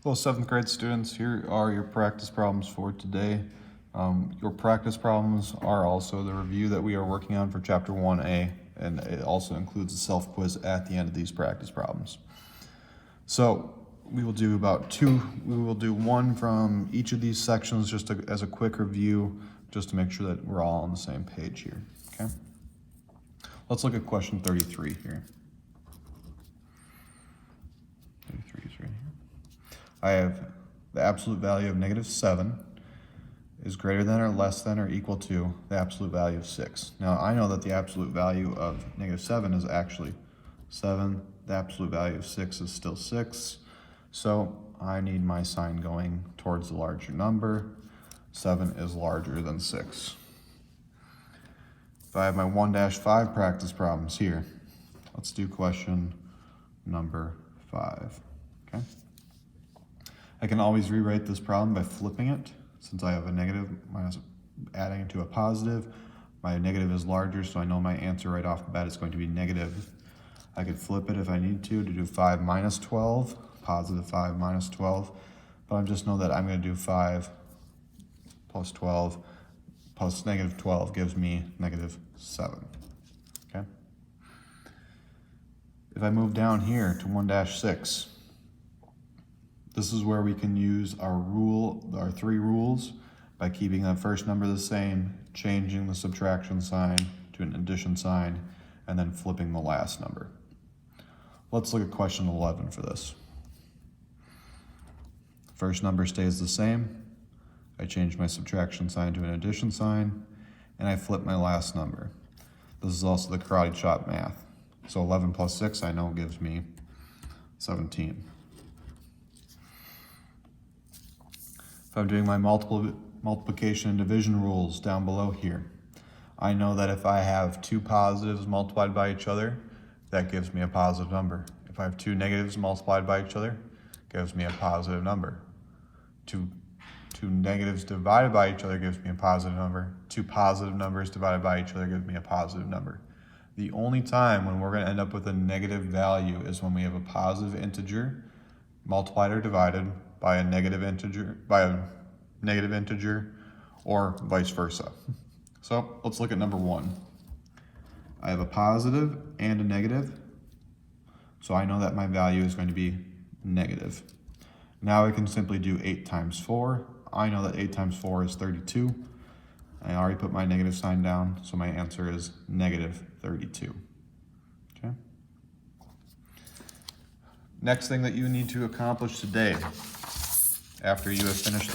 Hello, 7th grade students. Here are your practice problems for today. Your practice problems are also the review that we are working on for Chapter 1A, and it also includes a self-quiz at the end of these practice problems. So we will do one from each of these sections just as a quick review, just to make sure that we're all on the same page here, okay? Let's look at question 33 here. 33 is right here. I have the absolute value of -7 is greater than or less than or equal to the absolute value of 6. Now I know that the absolute value of -7 is actually 7. The absolute value of 6 is still 6. So I need my sign going towards the larger number. 7 is larger than 6. If I have my 1-5 practice problems here, let's do question number 5, okay? I can always rewrite this problem by flipping it. Since I have a negative minus adding it to a positive, my negative is larger, so I know my answer right off the bat is going to be negative. I could flip it if I need to do 5 minus 12, positive 5 minus 12, but I just know that I'm going to do 5 plus 12 plus -12 gives me -7, okay? If I move down here to 1-6, this is where we can use our 3 rules by keeping that first number the same, changing the subtraction sign to an addition sign, and then flipping the last number. Let's look at question 11 for this. First number stays the same. I change my subtraction sign to an addition sign, and I flip my last number. This is also the karate chop math. So 11 plus 6 I know gives me 17. If I'm doing my multiplication and division rules down below here, I know that if I have 2 positives multiplied by each other, that gives me a positive number. If I have 2 negatives multiplied by each other, it gives me a positive number. Two negatives divided by each other gives me a positive number. 2 positive numbers divided by each other gives me a positive number. The only time when we're going to end up with a negative value is when we have a positive integer multiplied or divided by a negative integer, or vice versa. So let's look at number 1. I have a positive and a negative, so I know that my value is going to be negative. Now I can simply do 8 times 4. I know that 8 times 4 is 32. I already put my negative sign down, so my answer is -32. Okay. Next thing that you need to accomplish today, after you have finished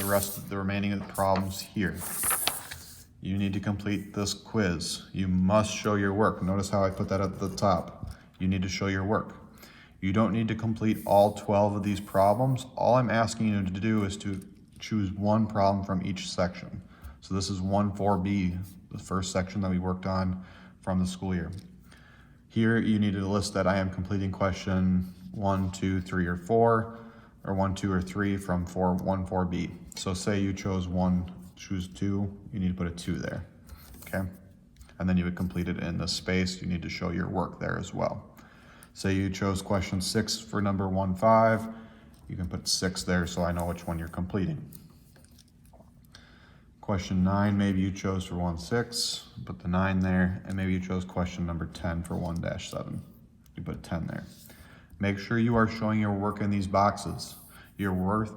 the remaining of the problems here, you need to complete this quiz. You must show your work. Notice how I put that at the top. You need to show your work. You don't need to complete all 12 of these problems. All I'm asking you to do is to choose one problem from each section. So this is 1-4B, the first section that we worked on from the school year. Here you need to list that I am completing question 1, 2, 3, or 4, or 1, 2, or 3 from 1-4B. So say you chose 1, choose 2, you need to put a 2 there, okay? And then you would complete it in the space. You need to show your work there as well. Say you chose question 6 for number 1-5, you can put 6 there so I know which one you're completing. Question 9, maybe you chose for 1-6, put the 9 there, and maybe you chose question number 10 for 1-7. You put 10 there. Make sure you are showing your work in these boxes. Your work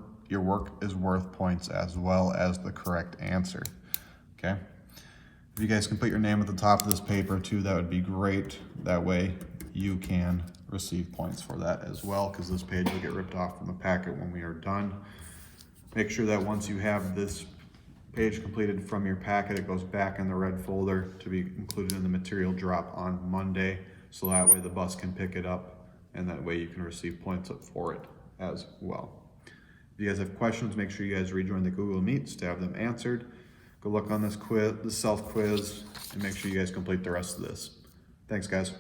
is worth points as well as the correct answer, okay? If you guys can put your name at the top of this paper too, that would be great. That way you can receive points for that as well, because this page will get ripped off from the packet when we are done. Make sure that once you have this page completed from your packet, it goes back in the red folder to be included in the material drop on Monday, so that way the bus can pick it up, and that way you can receive points up for it as well. If you guys have questions, make sure you guys rejoin the Google Meets to have them answered. Go look on this self-quiz, and make sure you guys complete the rest of this. Thanks, guys.